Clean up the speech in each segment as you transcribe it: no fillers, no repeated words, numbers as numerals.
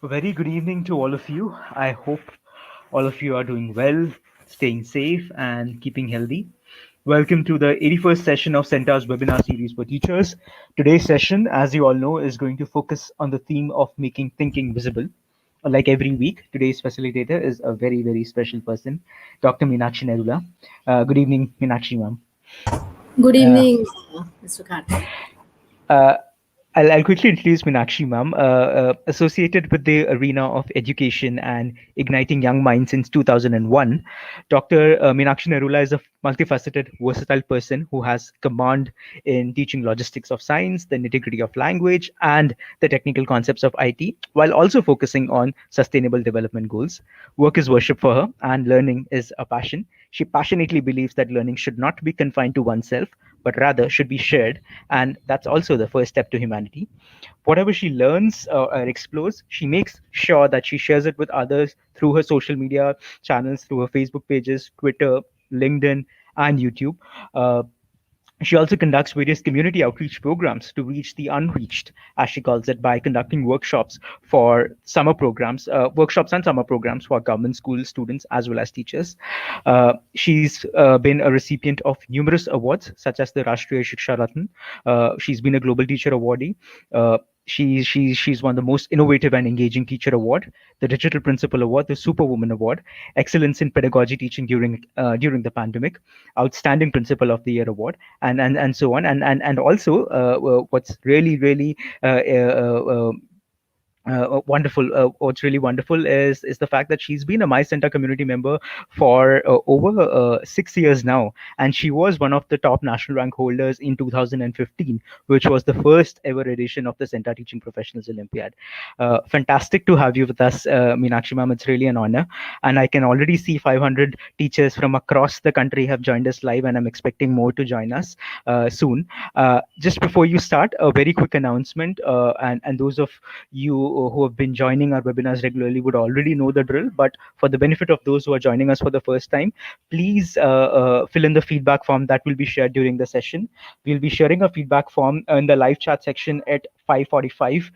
A very good evening to all of you. I hope all of you are doing well, staying safe, and keeping healthy. Welcome to the 81st session of Centaur's webinar series for teachers. Today's session, as you all know, is going to focus on the theme of making thinking visible. Like every week, today's facilitator is a very, very special person, Dr. Meenakshi Nerula. Good evening, Meenakshi ma'am. Good Uh, evening, Mr. Karthik. Uh, I'll quickly introduce Meenakshi ma'am, associated with the arena of education and igniting young minds since 2001. Dr. Meenakshi Nerula is a multifaceted, versatile person who has command in teaching logistics of science, the nitty-gritty of language, and the technical concepts of IT, while also focusing on sustainable development goals. Work is worship for her, and learning is a passion. She passionately believes that learning should not be confined to oneself, but rather should be shared, and that's also the first step to humanity. Whatever she learns or explores, she makes sure that she shares it with others through her social media channels, through her Facebook pages, Twitter, LinkedIn, and YouTube. Uh, she also conducts various community outreach programs to reach the unreached, as she calls it, by conducting workshops and summer programs for government school students as well as teachers. She's been a recipient of numerous awards, such as the Rashtriya Shiksha Ratna. She's been a Global Teacher Awardee. She's won the most innovative and engaging teacher award, the Digital Principal Award, the Superwoman Award, Excellence in Pedagogy Teaching during the pandemic, Outstanding Principal of the Year Award, and so on. And also, what's really wonderful. What's really wonderful is the fact that she's been a My Center community member for over 6 years now, and she was one of the top national rank holders in 2015, which was the first ever edition of the Center Teaching Professionals Olympiad. Fantastic to have you with us, Meenakshi ma'am. It's really an honor, and I can already see 500 teachers from across the country have joined us live, and I'm expecting more to join us soon. Just before you start, a very quick announcement, and those of you who have been joining our webinars regularly would already know the drill, but for the benefit of those who are joining us for the first time, please fill in the feedback form that will be shared during the session. We'll be sharing a feedback form in the live chat section at 5:45,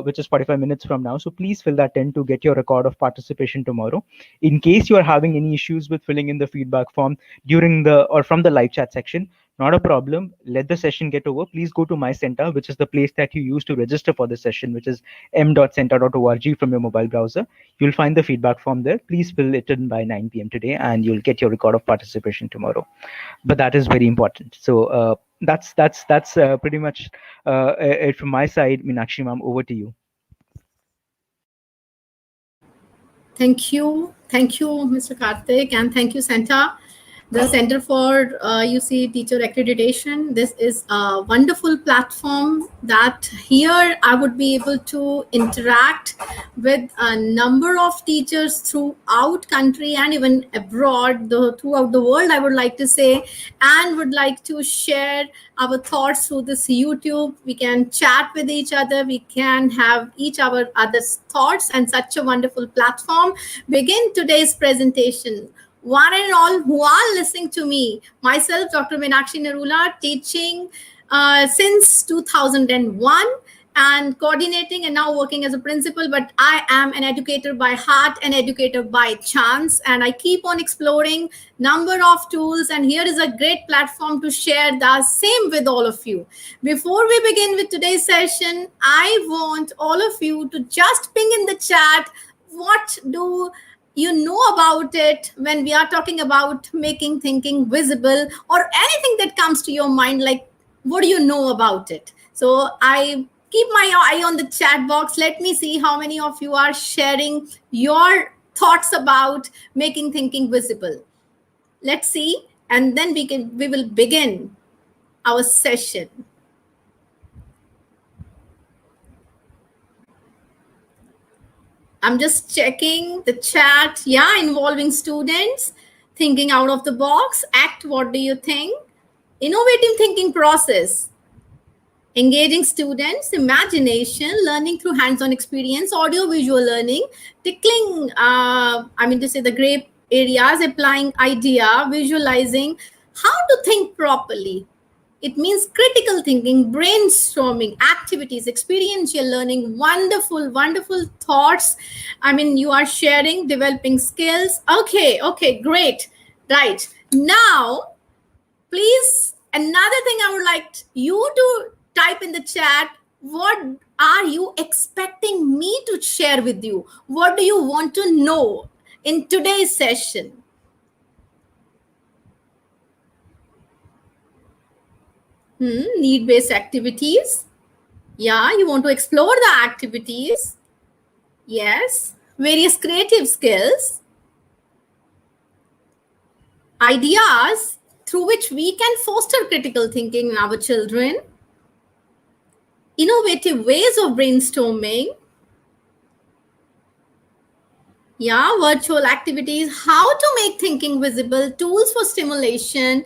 which is 45 minutes from now. So please fill that in to get your record of participation tomorrow. In case you are having any issues with filling in the feedback form during the or from the live chat section, not a problem. Let the session get over. Please go to My Center, which is the place that you use to register for the session, which is m.center.org from your mobile browser. You'll find the feedback form there. Please fill it in by 9 p.m. today, and you'll get your record of participation tomorrow. But that is very important. So that's pretty much it from my side. Meenakshi ma'am, over to you. Thank you, Mr. Karthik, and thank you, Santa. The Center for UC Teacher Accreditation. This is a wonderful platform that here I would be able to interact with a number of teachers throughout country and even abroad, throughout the world, I would like to say, and would like to share our thoughts through this YouTube. We can chat with each other. We can have each our other's thoughts, and such a wonderful platform. Begin today's presentation. One and all who are listening to me, myself, Dr. Meenakshi Nerula, teaching since 2001 and coordinating and now working as a principal, but I am an educator by heart, an educator by chance, and I keep on exploring number of tools, and here is a great platform to share the same with all of you. Before we begin with today's session, I want all of you to just ping in the chat what do you know about it when we are talking about making thinking visible, or anything that comes to your mind, like what do you know about it. So I keep my eye on the chat box. Let me see how many of you are sharing your thoughts about making thinking visible. Let's see, and then we will begin our session. I'm just checking the chat. Yeah, involving students, thinking out of the box. ACT, what do you think? Innovative thinking process, engaging students, imagination, learning through hands-on experience, audio-visual learning, tickling, the gray areas, applying idea, visualizing, how to think properly. It means critical thinking, brainstorming, activities, experiential learning, wonderful, wonderful thoughts. I mean, you are sharing, developing skills. Okay, great. Right. Now, please, another thing I would like you to type in the chat. What are you expecting me to share with you? What do you want to know in today's session? Need-based activities. Yeah, you want to explore the activities. Yes. Various creative skills. Ideas through which we can foster critical thinking in our children. Innovative ways of brainstorming. Yeah, virtual activities, how to make thinking visible, tools for stimulation.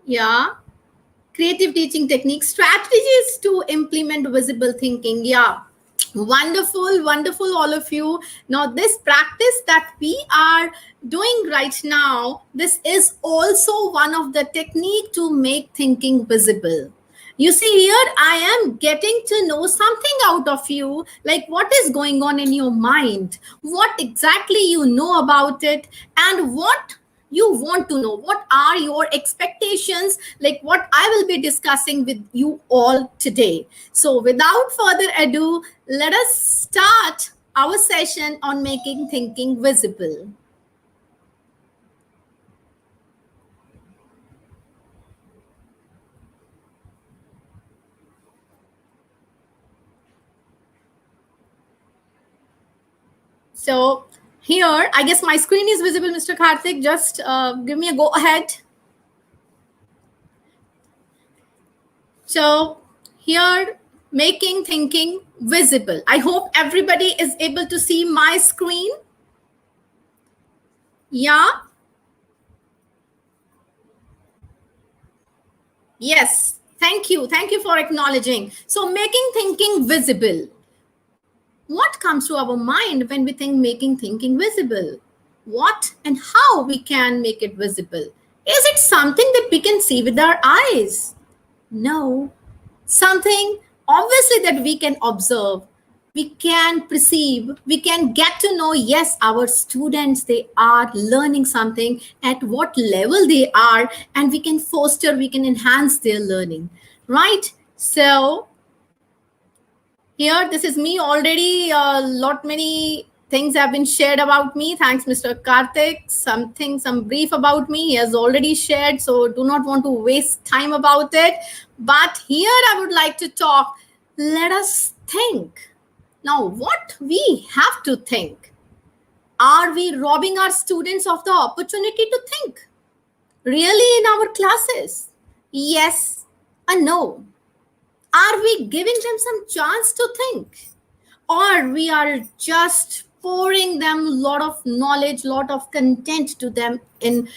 Yeah, creative teaching techniques, strategies to implement visible thinking. Yeah, wonderful, wonderful, all of you. Now, this practice that we are doing right now, this is also one of the technique to make thinking visible. You see, here I am getting to know something out of you, like what is going on in your mind, what exactly you know about it, and what you want to know. What are your expectations, like what I will be discussing with you all today. So without further ado, let us start our session on making thinking visible. So here, I guess my screen is visible, Mr. Karthik. Just give me a go ahead. So here, making thinking visible. I hope everybody is able to see my screen. Yeah. Yes. Thank you. Thank you for acknowledging. So making thinking visible. What comes to our mind when we think making thinking visible? What and how we can make it visible? Is it something that we can see with our eyes? No. Something obviously that we can observe, we can perceive, we can get to know, yes, our students, they are learning something, at what level they are, and we can foster, we can enhance their learning, right? So here, this is me already. Many things have been shared about me. Thanks, Mr. Karthik. Some brief about me he has already shared. So do not want to waste time about it. But here I would like to talk. Let us think. Now, what we have to think. Are we robbing our students of the opportunity to think? Really in our classes? Yes or no? Are we giving them some chance to think, or we are just pouring them a lot of knowledge, lot of content to them in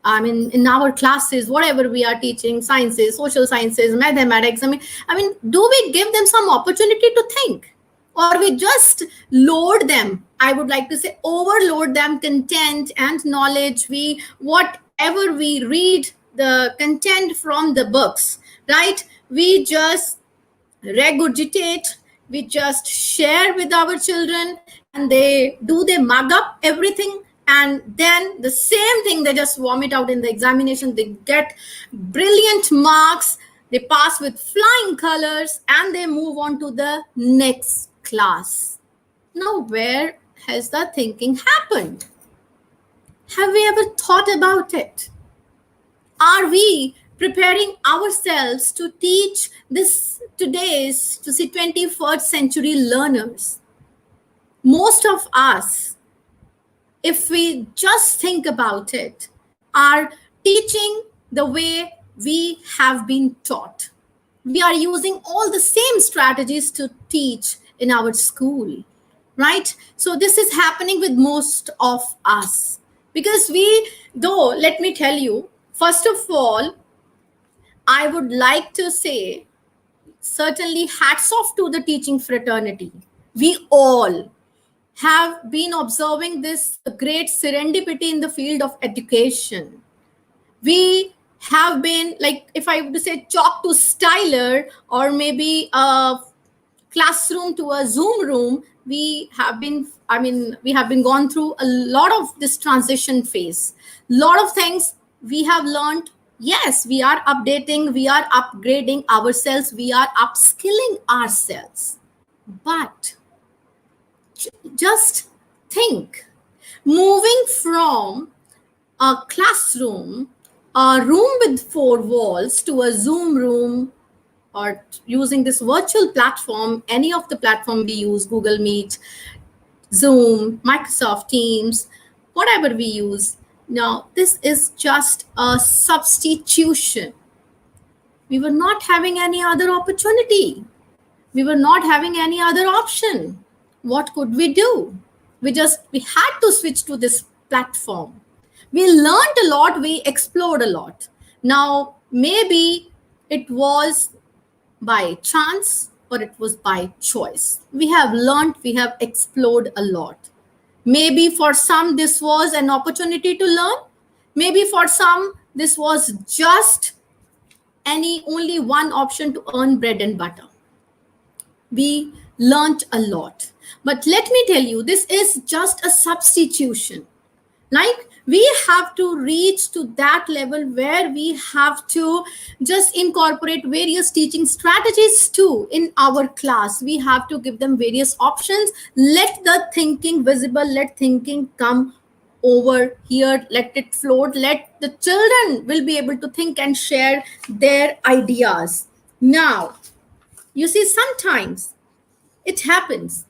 our classes, whatever we are teaching, sciences, social sciences, mathematics? I mean, do we give them some opportunity to think, or we just load them? I would like to say overload them content and knowledge. Whatever we read, the content from the books, right? We just regurgitate, we just share with our children, and they mug up everything, and then the same thing they just vomit out in the examination. They get brilliant marks, they pass with flying colors, and they move on to the next class. Now, where has that thinking happened? Have we ever thought about it? Are we preparing ourselves to teach this today's, to see 21st century learners? Most of us, if we just think about it, are teaching the way we have been taught. We are using all the same strategies to teach in our school, right? So this is happening with most of us, because let me tell you, first of all, I would like to say, certainly hats off to the teaching fraternity. We all have been observing this great serendipity in the field of education. We have been, like, if I would say chalk to styler, or maybe a classroom to a Zoom room, we have been, I mean, we have been gone through a lot of this transition phase. Lot of things we have learned. Yes, we are updating, we are upgrading ourselves, we are upskilling ourselves. But just think, moving from a classroom, a room with four walls, to a Zoom room, or using this virtual platform, any of the platform we use, Google Meet, Zoom, Microsoft Teams, whatever we use. Now, this is just a substitution. We were not having any other opportunity. We were not having any other option. What could we do? We had to switch to this platform. We learned a lot, we explored a lot. Now, maybe it was by chance or it was by choice. We have learned, we have explored a lot. Maybe for some, this was an opportunity to learn. Maybe for some, this was just only one option to earn bread and butter. We learned a lot. But let me tell you, this is just a substitution. Like, we have to reach to that level where we have to just incorporate various teaching strategies too in our class. We have to give them various options. Let the thinking visible, let thinking come over here, let it float, let the children will be able to think and share their ideas. Now, you see, sometimes it happens,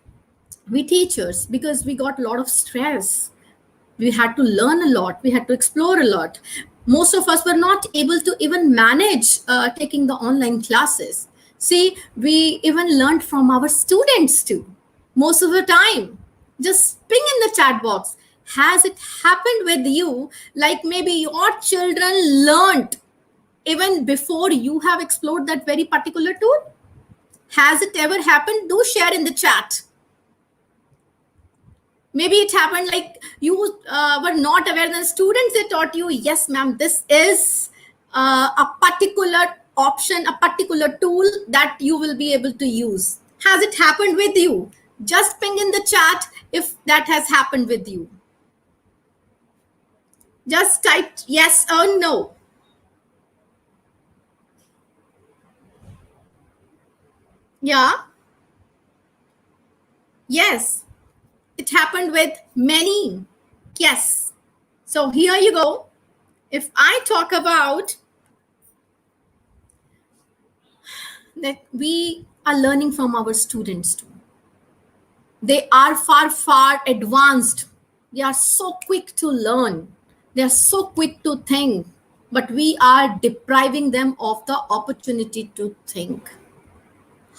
we teachers, because we got a lot of stress, we had to learn a lot, we had to explore a lot. Most of us were not able to even manage taking the online classes. See, we even learned from our students too. Most of the time, just ping in the chat box. Has it happened with you? Like, maybe your children learned even before you have explored that very particular tool. Has it ever happened? Do share in the chat. Maybe it happened like you were not aware, the students, they taught you, yes ma'am, this is a particular option, a particular tool that you will be able to use. Has it happened with you? Just ping in the chat if that has happened with you. Just type yes or no. Yeah. Yes. It happened with many. Yes. So here you go. If I talk about that, we are learning from our students too. They are far, far advanced. They are so quick to learn. They are so quick to think. But we are depriving them of the opportunity to think.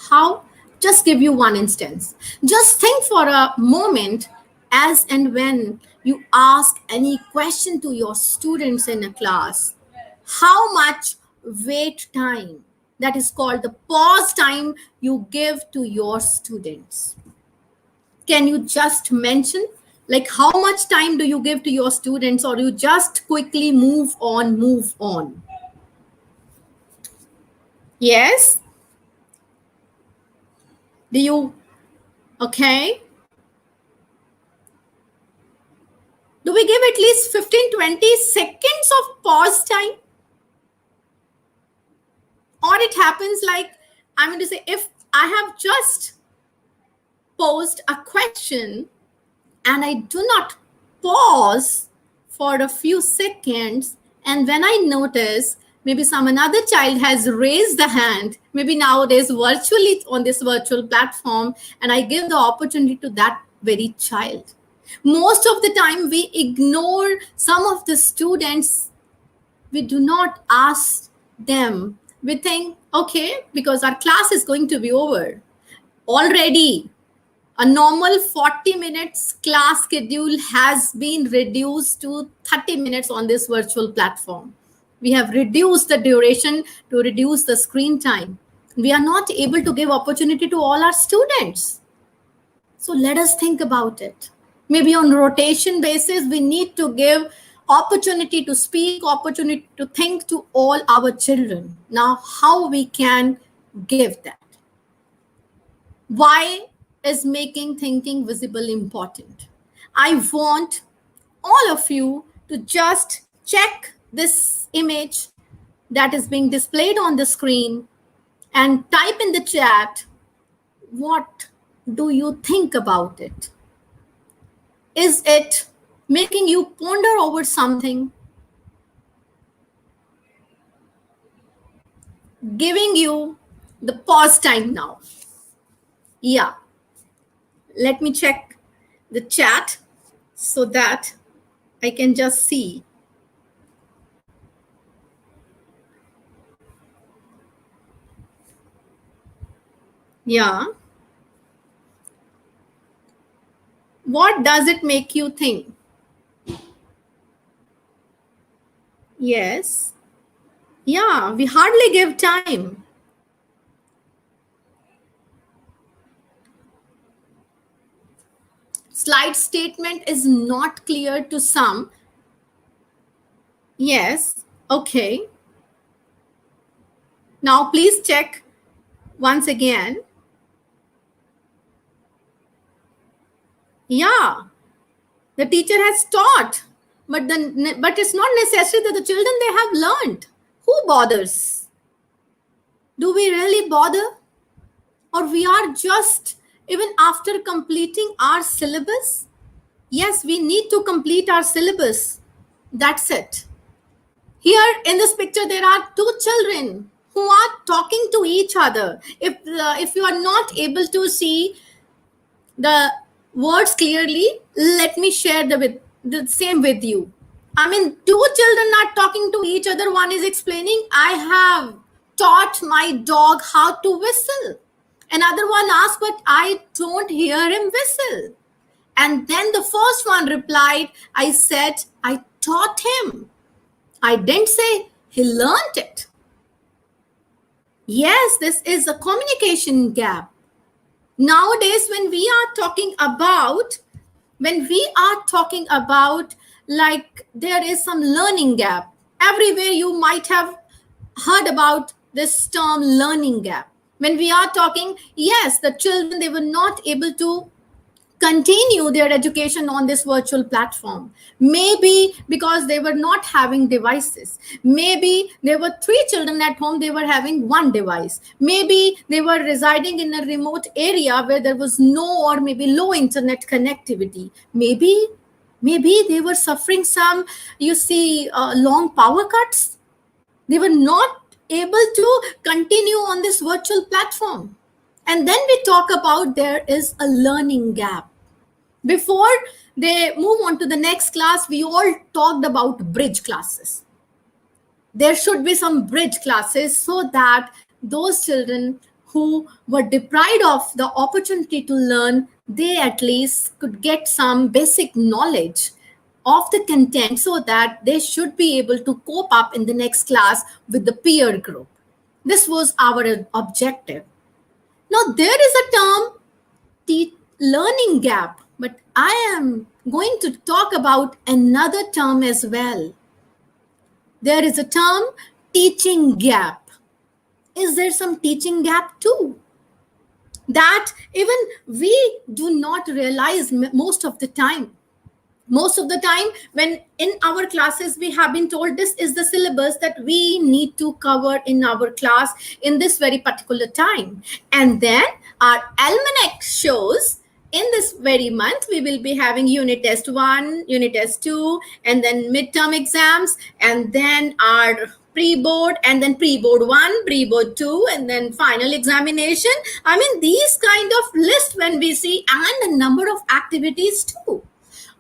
How? Just give you one instance. Just think for a moment, as and when you ask any question to your students in a class, how much wait time, that is called the pause time, you give to your students? Can you just mention, like, how much time do you give to your students, or you just quickly move on, move on? Yes? Do you? Okay. Do we give at least 15-20 seconds of pause time? Or it happens like, I'm going to say, if I have just posed a question and I do not pause for a few seconds, and when I notice maybe some another child has raised the hand, maybe nowadays virtually on this virtual platform, and I give the opportunity to that very child. Most of the time we ignore some of the students. We do not ask them. We think, okay, because our class is going to be over. Already, a normal 40 minutes class schedule has been reduced to 30 minutes on this virtual platform. We have reduced the duration to reduce the screen time. We are not able to give opportunity to all our students. So let us think about it. Maybe on rotation basis, we need to give opportunity to speak, opportunity to think to all our children. Now, how we can give that? Why is making thinking visible important? I want all of you to just check this image that is being displayed on the screen and type in the chat, what do you think about it? Is it making you ponder over something? Giving you the pause time now. Yeah. Let me check the chat so that I can just see. Yeah. What does it make you think? Yes. Yeah, we hardly give time. Slide statement is not clear to some. Yes. Okay. Now please check once again. Yeah. The teacher has taught, but it's not necessary that the children they have learned. Who bothers? Do we really bother? Or we are just, even after completing our syllabus? Yes, we need to complete our syllabus. That's it. Here in this picture, there are two children who are talking to each other. If you are not able to see the words clearly, let me share the same with you. I mean, two children are talking to each other. One is explaining, I have taught my dog how to whistle. Another one asked, but I don't hear him whistle. And then the first one replied, I said, I taught him. I didn't say he learned it. Yes, this is a communication gap. Nowadays, when we are talking about like there is some learning gap, everywhere you might have heard about this term learning gap. When we are talking, yes, the children, they were not able to continue their education on this virtual platform, maybe because they were not having devices. Maybe there were three children at home, they were having one device. Maybe they were residing in a remote area where there was no or maybe low internet connectivity. Maybe they were suffering some, long power cuts. They were not able to continue on this virtual platform. And then we talk about there is a learning gap. Before they move on to the next class, we all talked about bridge classes. There should be some bridge classes so that those children who were deprived of the opportunity to learn, they at least could get some basic knowledge of the content so that they should be able to cope up in the next class with the peer group. This was our objective. Now, there is a term, learning gap, but I am going to talk about another term as well. There is a term, teaching gap. Is there some teaching gap too? That even we do not realize most of the time. Most of the time, when in our classes we have been told this is the syllabus that we need to cover in our class in this very particular time. And then our almanac shows in this very month, we will be having unit test 1, unit test 2, and then midterm exams, and then our pre-board, and then pre-board 1, pre-board 2, and then final examination. I mean, these kind of list when we see, and a number of activities too.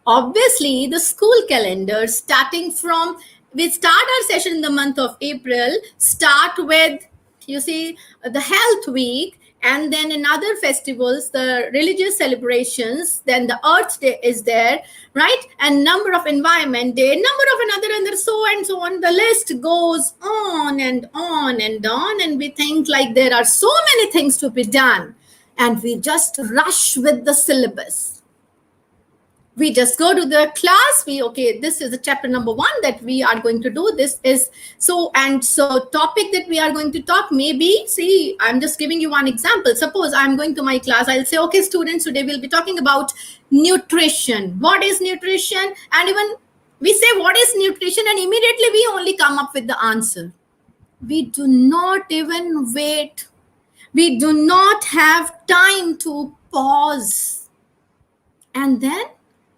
Obviously, the school calendar starting from, we start our session in the month of April, start with, the health week, and then in other festivals, the religious celebrations, then the Earth Day is there, right? And number of Environment Day, number of another, and so and so on. The list goes on and on and on, and we think like there are so many things to be done, and we just rush with the syllabus. We just go to the class. Okay, this is the chapter number 1 that we are going to do. This is so and so topic that we are going to talk. Maybe, see, I'm just giving you one example. Suppose I'm going to my class. I'll say, okay, students, today we'll be talking about nutrition. What is nutrition? And even we say, what is nutrition? And immediately we only come up with the answer. We do not even wait. We do not have time to pause. And then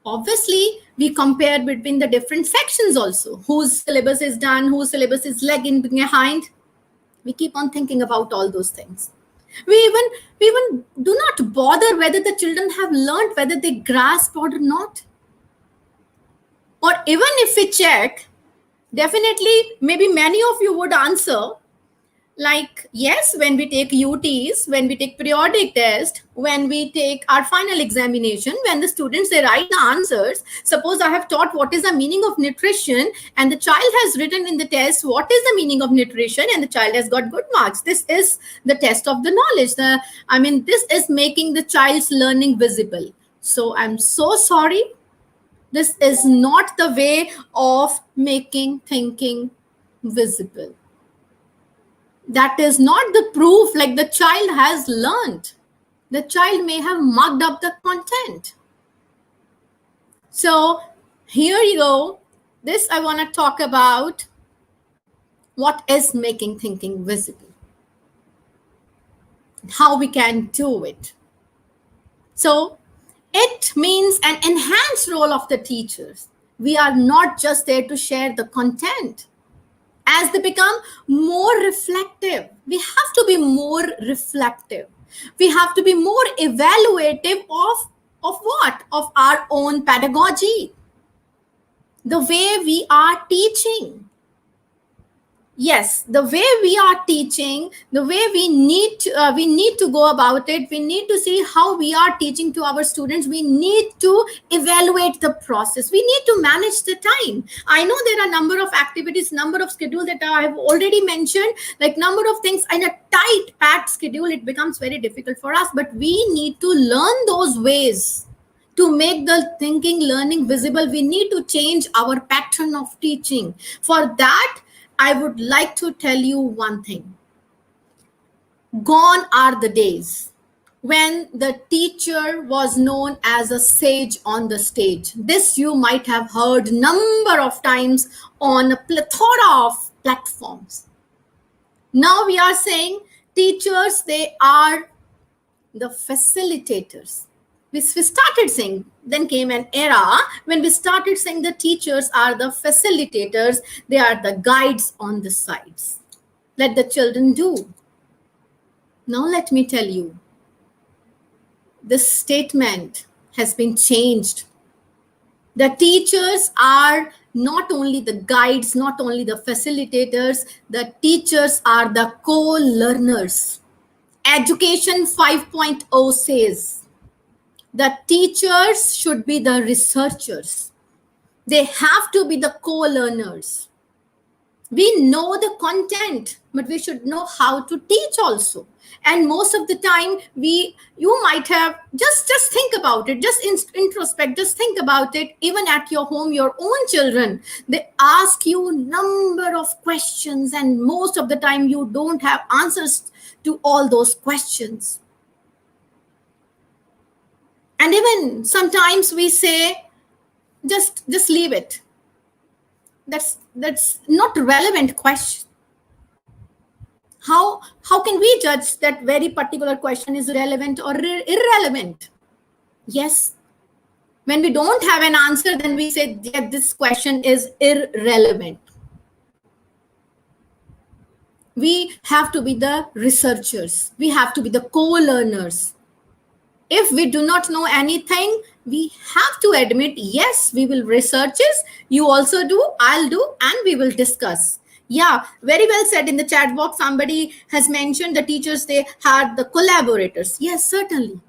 obviously we compare between the different sections also, whose syllabus is done, whose syllabus is lagging behind. We keep on thinking about all those things. We even do not bother whether the children have learned, whether they grasp or not. Or even if we check, definitely maybe many of you would answer like, yes, when we take UTs, when we take periodic test, when we take our final examination, when the students, they write the answers, suppose I have taught what is the meaning of nutrition and the child has written in the test what is the meaning of nutrition and the child has got good marks. This is the test of the knowledge. This is making the child's learning visible. So I'm so sorry. This is not the way of making thinking visible. That is not the proof like the child has learned. The child may have mugged up the content. So here you go. This I want to talk about what is making thinking visible. How we can do it. So it means an enhanced role of the teachers. We are not just there to share the content. As they become more reflective, we have to be more reflective. We have to be more evaluative of what? Of our own pedagogy, the way we are teaching. Yes, the way we are teaching, the way we need to go about it. We need to see how we are teaching to our students. We need to evaluate the process. We need to manage the time. I know there are number of activities, number of schedule that I have already mentioned, like number of things in a tight, packed schedule. It becomes very difficult for us, but we need to learn those ways to make the thinking learning visible. We need to change our pattern of teaching. For that, I would like to tell you one thing. Gone are the days when the teacher was known as a sage on the stage. This you might have heard number of times on a plethora of platforms. Now we are saying teachers, they are the facilitators. We started saying, then came an era when we started saying the teachers are the facilitators, they are the guides on the sides. Let the children do. Now let me tell you, this statement has been changed. The teachers are not only the guides, not only the facilitators, the teachers are the co-learners. Education 5.0 says, the teachers should be the researchers. They have to be the co-learners. We know the content, but we should know how to teach also. And most of the time, you might have, just think about it, just introspect, just think about it. Even at your home, your own children, they ask you number of questions, and most of the time you don't have answers to all those questions. And even sometimes we say, just leave it. That's not a relevant question. How can we judge that very particular question is relevant or irrelevant? Yes. When we don't have an answer, then we say, yeah, this question is irrelevant. We have to be the researchers. We have to be the co-learners. If we do not know anything, we have to admit, yes, we will research this. You also do, I'll do, and we will discuss. Yeah, very well said in the chat box. Somebody has mentioned the teachers, they had the collaborators. Yes, certainly.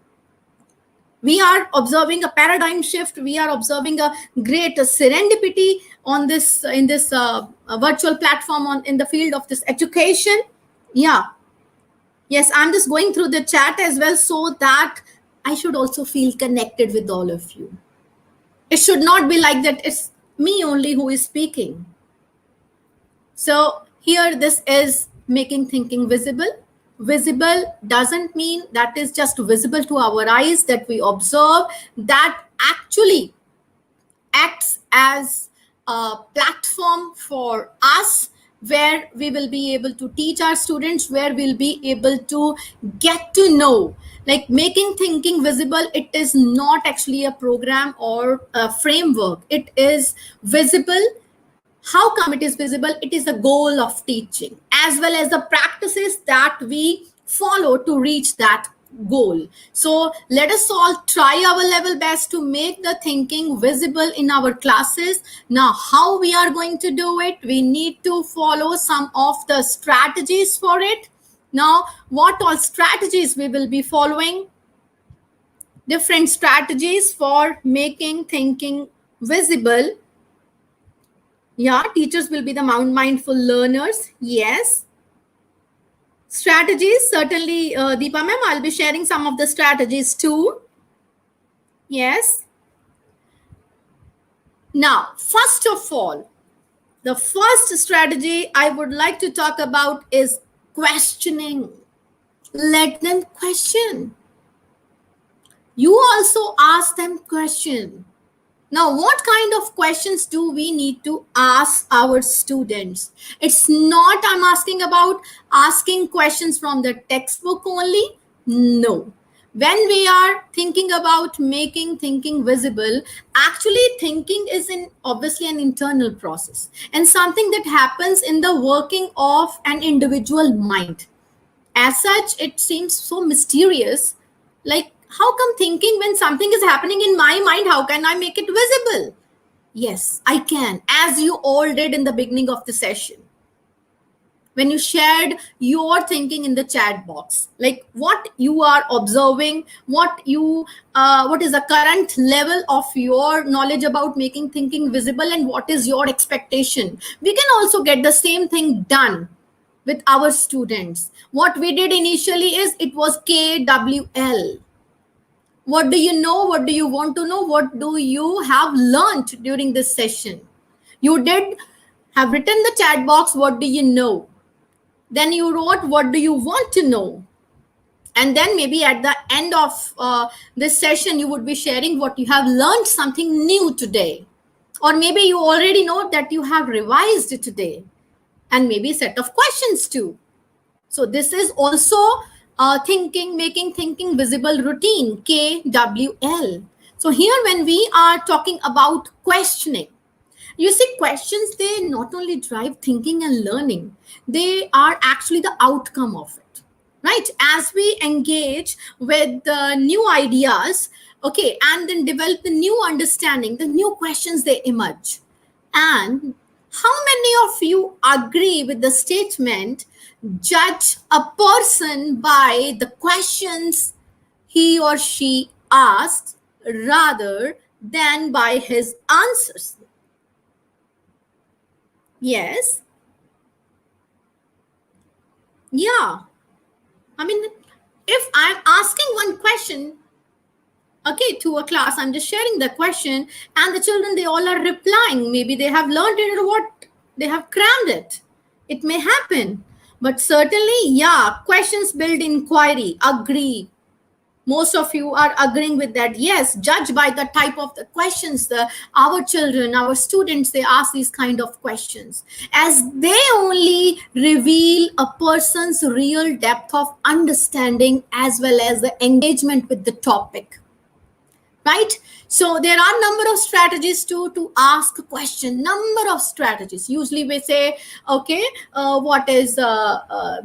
We are observing a paradigm shift. We are observing a great serendipity on this in this virtual platform in the field of this education. Yeah. Yes, I'm just going through the chat as well so that I should also feel connected with all of you. It should not be like that it's me only who is speaking. So here this is making thinking visible. Visible doesn't mean that is just visible to our eyes, that we observe, that actually acts as a platform for us, where we will be able to teach our students, where we'll be able to get to know. Like making thinking visible, it is not actually a program or a framework. It is visible. How come it is visible? It is the goal of teaching, as well as the practices that we follow to reach that goal. So let us all try our level best to make the thinking visible in our classes. Now, how we are going to do it? We need to follow some of the strategies for it. Now, what all strategies we will be following? Different strategies for making thinking visible. Yeah, teachers will be the mindful learners. Yes. Strategies, certainly, Deepa ma'am, I'll be sharing some of the strategies too. Yes. Now, first of all, the first strategy I would like to talk about is questioning. Let them question. You also ask them question. Now, what kind of questions do we need to ask our students? It's not I'm asking about asking questions from the textbook only. No. When we are thinking about making thinking visible, actually thinking is obviously an internal process and something that happens in the working of an individual mind. As such, it seems so mysterious. Like, how come thinking when something is happening in my mind, how can I make it visible? Yes, I can, as you all did in the beginning of the session. When you shared your thinking in the chat box, like what you are observing, what is the current level of your knowledge about making thinking visible, and what is your expectation. We can also get the same thing done with our students. What we did initially is it was KWL. What do you know? What do you want to know? What do you have learned during this session? You did have written the chat box, what do you know? Then you wrote, what do you want to know? And then maybe at the end of this session, you would be sharing what you have learned something new today. Or maybe you already know that you have revised it today. And maybe a set of questions too. So this is also making thinking visible routine, KWL. So here when we are talking about questioning, you see, questions, they not only drive thinking and learning, they are actually the outcome of it, right? As we engage with the new ideas, okay, and then develop the new understanding, the new questions, they emerge. And how many of you agree with the statement, judge a person by the questions he or she asks rather than by his answers? Yes. Yeah. I mean, if I'm asking one question, okay, to a class, I'm just sharing the question, and the children, they all are replying. Maybe they have learned it or what, they have crammed it. It may happen. But certainly, yeah, questions build inquiry, agree. Most of you are agreeing with that. Yes, judge by the type of the questions our children, our students, they ask these kind of questions, as they only reveal a person's real depth of understanding as well as the engagement with the topic, right? So there are number of strategies to ask a question. Number of strategies. Usually we say, okay, what is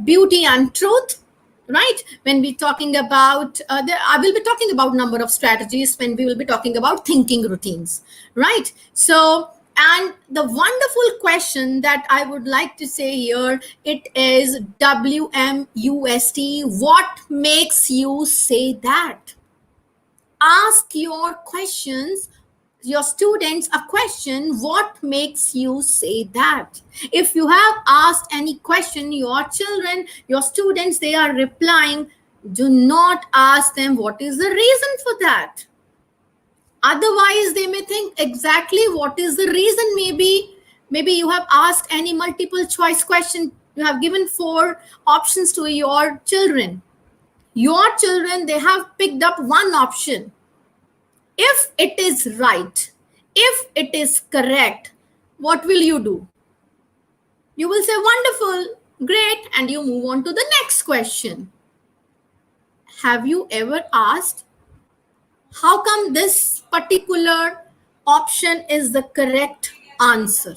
beauty and truth, right? When we talking about I will be talking about number of strategies when we will be talking about thinking routines, right? So, and the wonderful question that I would like to say here, it is WMUST. What makes you say that? Ask your students a question, what makes you say that? If you have asked any question, your children, your students, they are replying, do not ask them what is the reason for that. Otherwise, they may think exactly what is the reason. Maybe you have asked any multiple choice question. You have given 4 options to your children. Your children, they have picked up one option. If it is right, if it is correct, what will you do? You will say, wonderful, great, and you move on to the next question. Have you ever asked, how come this particular option is the correct answer?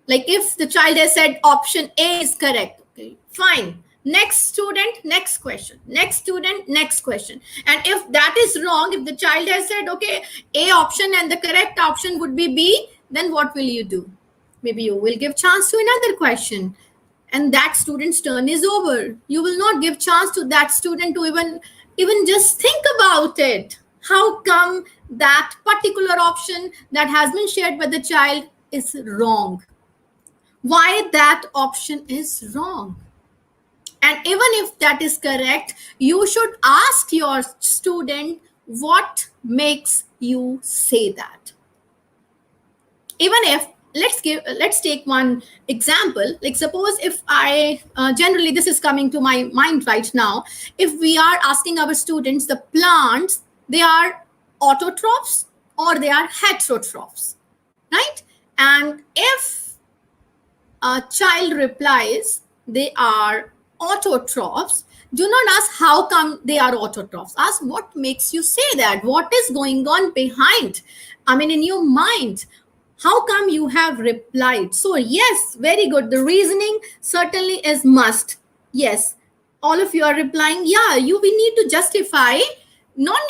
Like if the child has said option A is correct, okay, fine. Next student, next question. Next student, next question. And if that is wrong, if the child has said, okay, A option and the correct option would be B, then what will you do? Maybe you will give chance to another question, and that student's turn is over. You will not give chance to that student to even just think about it. How come that particular option that has been shared by the child is wrong? Why that option is wrong? And even if that is correct, you should ask your student, what makes you say that? Even if, let's take one example. Like suppose if I generally, this is coming to my mind right now, if we are asking our students, the plants, they are autotrophs or they are heterotrophs, right? And if a child replies they are autotrophs, do not ask how come they are autotrophs. Ask what makes you say that. What is going on behind? I mean, in your mind, how come you have replied? So yes, very good. The reasoning certainly is must. Yes, all of you are replying, yeah, we need to justify, not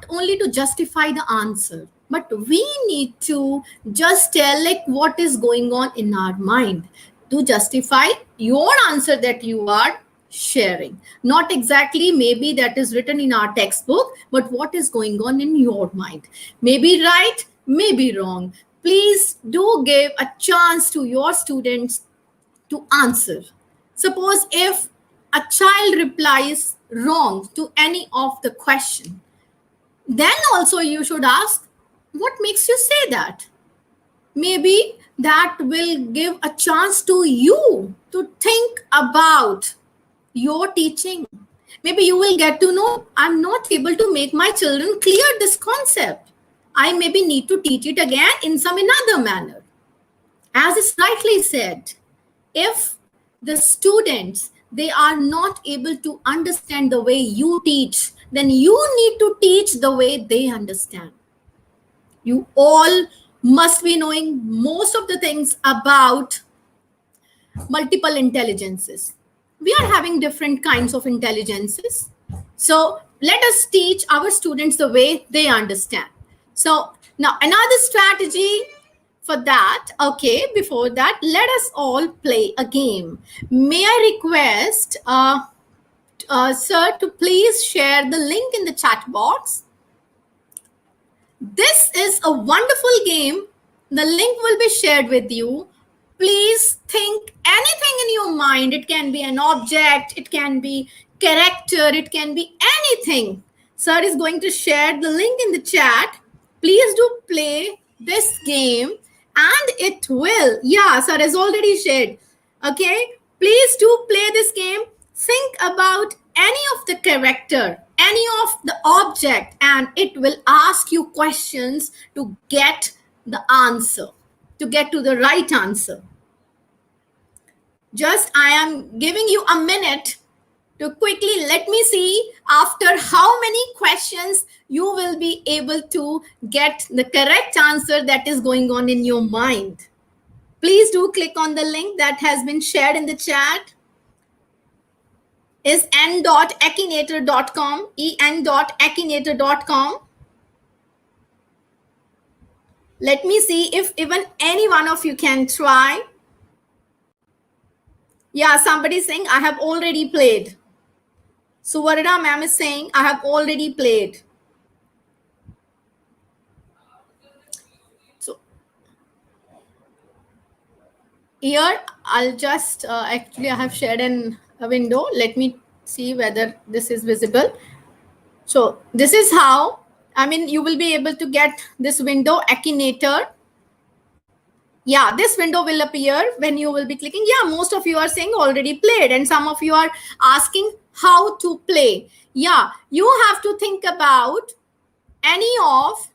only to justify the answer, but we need to just tell like what is going on in our mind to justify your answer that you are sharing. Not exactly maybe that is written in our textbook, but what is going on in your mind. Maybe right, maybe wrong. Please do give a chance to your students to answer. Suppose if a child replies wrong to any of the question, then also you should ask, what makes you say that? Maybe that will give a chance to you to think about your teaching. Maybe you will get to know, I'm not able to make my children clear this concept. I maybe need to teach it again in some another manner. As is rightly said, if the students, they are not able to understand the way you teach, then you need to teach the way they understand. You all must be knowing most of the things about multiple intelligences. We are having different kinds of intelligences. So let us teach our students the way they understand. So now another strategy for that, okay, before that, let us all play a game. May I request, sir, to please share the link in the chat box. This is a wonderful game. The link will be shared with you. Please think anything in your mind. It can be an object, it can be character, it can be anything. Sir is going to share the link in the chat. Please do play this game and it will. Yeah, sir has already shared. Okay, please do play this game. Think about any of the character, any of the object, and it will ask you questions to get the answer, to get to the right answer. Just I am giving you a minute to quickly let me see after how many questions you will be able to get the correct answer that is going on in your mind. Please do click on the link that has been shared in the chat. Is n.akinator.com, en.akinator.com. Let me see if even any one of you can try. Yeah, somebody is saying, I have already played. Suvarna ma'am is saying, I have already played. So here, I'll just, actually I have shared a window. Let me see whether this is visible. So this is how I mean, you will be able to get this window, Akinator. Yeah, this window will appear when you will be clicking. Yeah, most of you are saying already played, and some of you are asking how to play. Yeah, you have to think about any of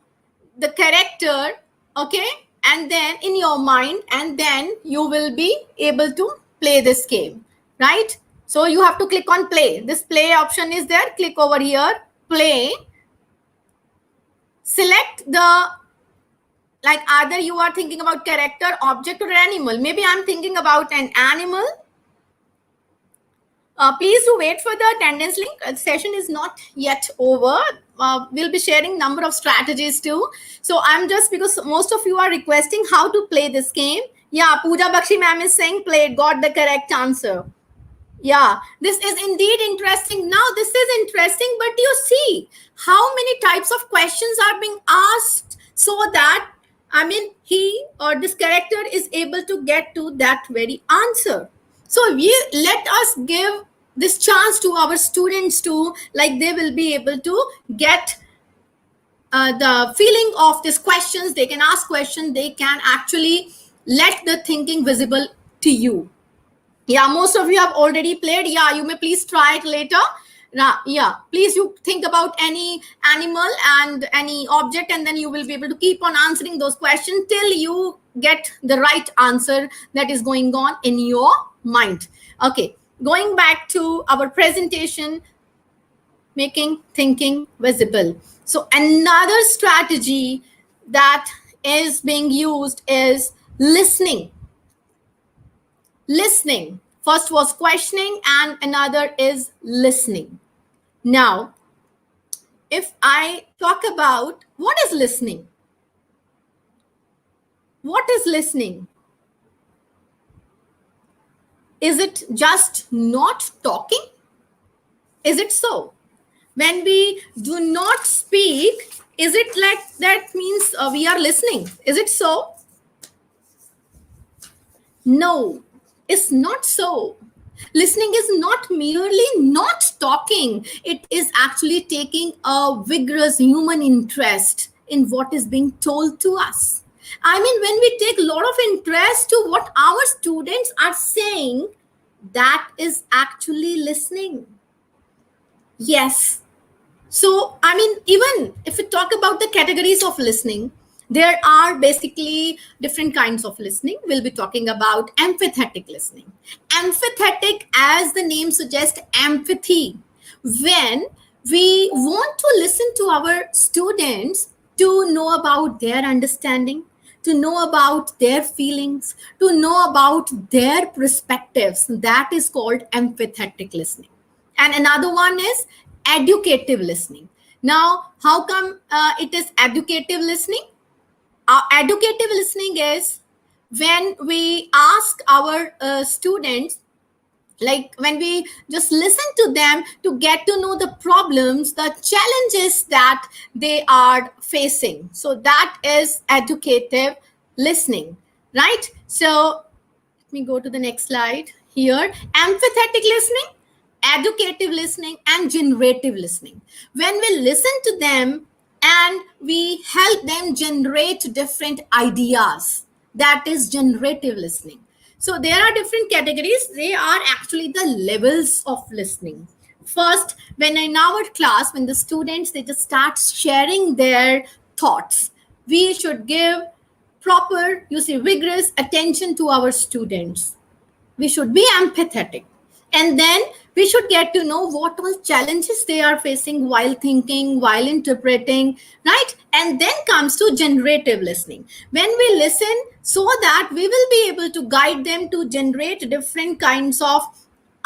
the character, okay, and then in your mind, and then you will be able to play this game, right? So you have to click on play. This play option is there. Click over here, play. Select the, like, either you are thinking about character, object, or animal. Maybe I'm thinking about an animal. Please do wait for the attendance link. Session is not yet over. We'll be sharing number of strategies too. So I'm just, because most of you are requesting how to play this game. Yeah, Pooja Bakshi ma'am is saying played, got the correct answer. Yeah, this is indeed interesting. Now, this is interesting, but you see how many types of questions are being asked so that, I mean, he or this character is able to get to that very answer. So we let us give this chance to our students too, like they will be able to get the feeling of these questions. They can ask questions. They can actually let the thinking visible to you. Yeah, most of you have already played. Yeah, you may please try it later. Yeah, please, you think about any animal and any object, and then you will be able to keep on answering those questions till you get the right answer that is going on in your mind. Okay, going back to our presentation, making thinking visible. So another strategy that is being used is listening. Listening. First was questioning, and another is listening. Now, if I talk about what is listening, what is listening? Is it just not talking? Is it so? When we do not speak, is it like that means we are listening? Is it so? No, it's not so. Listening is not merely not talking, it is actually taking a vigorous human interest in what is being told to us. I mean, when we take a lot of interest to what our students are saying, that is actually listening. Yes. So, I mean, even if we talk about the categories of listening, there are basically different kinds of listening. We'll be talking about empathetic listening. Empathetic, as the name suggests, empathy. When we want to listen to our students to know about their understanding, to know about their feelings, to know about their perspectives, that is called empathetic listening. And another one is educative listening. Now, how come it is educative listening? Educative listening is when we ask our students, like when we just listen to them to get to know the problems, the challenges that they are facing. So that is educative listening, right? So let me go to the next slide here. Empathetic listening, educative listening, and generative listening. When we listen to them and we help them generate different ideas, that is generative listening. So there are different categories. They are actually the levels of listening. First, when in our class, when the students, they just start sharing their thoughts, we should give proper, you see, rigorous attention to our students. We should be empathetic, and then we should get to know what all challenges they are facing while thinking, while interpreting, right? And then comes to generative listening, when we listen so that we will be able to guide them to generate different kinds of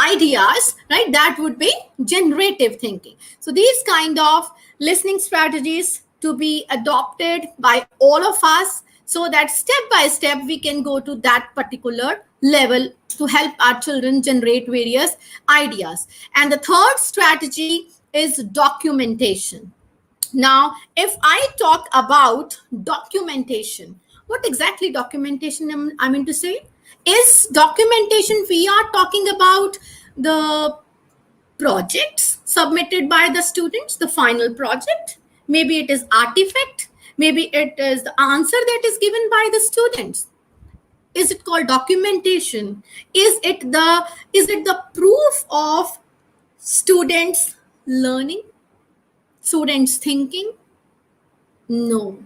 ideas, right? That would be generative thinking. So these kind of listening strategies to be adopted by all of us, so that step by step we can go to that particular level to help our children generate various ideas. And the third strategy is documentation. Now, if I talk about documentation, what exactly documentation I mean to say is documentation, we are talking about the projects submitted by the students, the final project. maybe it is artifact, maybe it is the answer that is given by the students. Is it called documentation? Is it the proof of students learning, students thinking? No,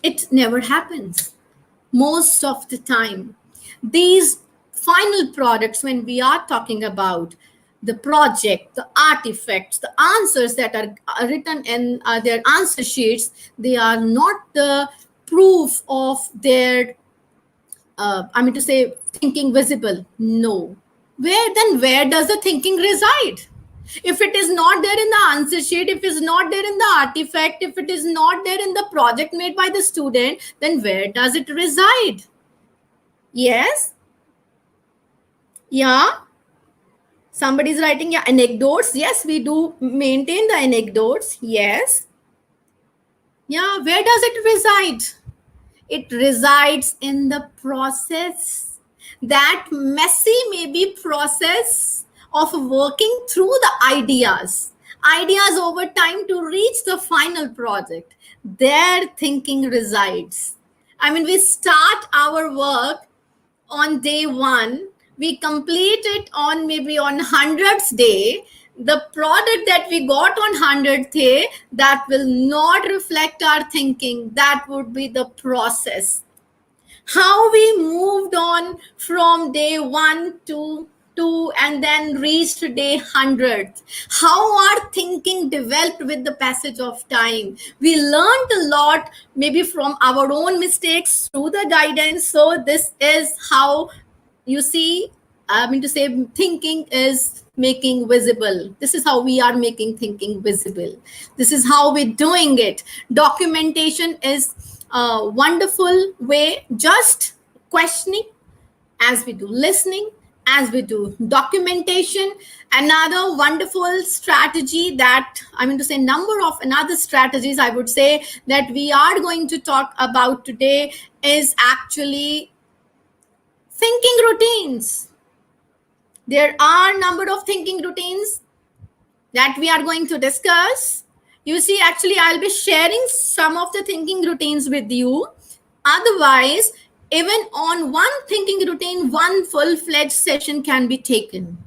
it never happens. Most of the time, these final products, when we are talking about the project, the artifacts, the answers that are written in their answer sheets, they are not the proof of their to say thinking visible. No. Where does the thinking reside? If it is not there in the answer sheet, if it's not there in the artifact, if it is not there in the project made by the student, then where does it reside? Yes? Yeah? Somebody's writing, yeah, anecdotes. Yes, we do maintain the anecdotes. Yes. Yeah, where does it reside? It resides in the process, that messy maybe process of working through the ideas over time to reach the final project. There thinking resides. I mean, we start our work on day one, we complete it on maybe on 100th day. The product that we got on 100th day, that will not reflect our thinking. That would be the process. How we moved on from day one to two and then reached day 100th. How our thinking developed with the passage of time. We learned a lot, maybe from our own mistakes through the guidance. So this is how you see, to say thinking is making visible. This is how we are making thinking visible. This is how we're doing it. Documentation is a wonderful way, just questioning as we do listening, as we do documentation. Another wonderful strategy that to say number of another strategies I would say that we are going to talk about today is actually thinking routines. There are number of thinking routines that we are going to discuss. You see, actually, I'll be sharing some of the thinking routines with you. Otherwise, even on one thinking routine, one full-fledged session can be taken.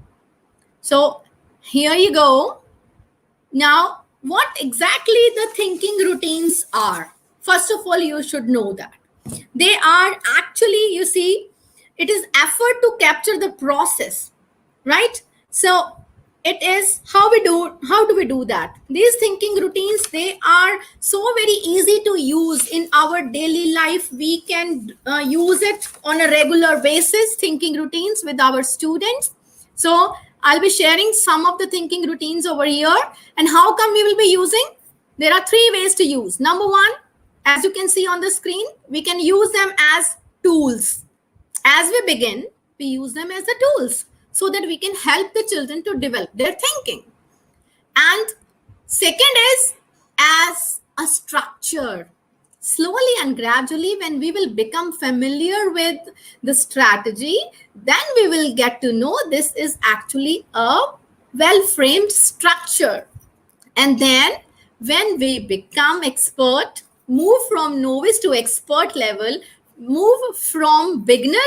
So here you go. Now, what exactly the thinking routines are? First of all, you should know that they are actually, you see, it is effort to capture the process, right? So it is how do we do that? These thinking routines, they are so very easy to use in our daily life. We can use it on a regular basis, thinking routines with our students. So I'll be sharing some of the thinking routines over here. And how come we will be using? There are three ways to use. Number one, as you can see on the screen, we can use them as tools. As we begin, we use them as the tools so that we can help the children to develop their thinking. And second is as a structure. Slowly and gradually, when we will become familiar with the strategy, then we will get to know this is actually a well-framed structure. And then when we become expert, move from novice to expert level, move from beginner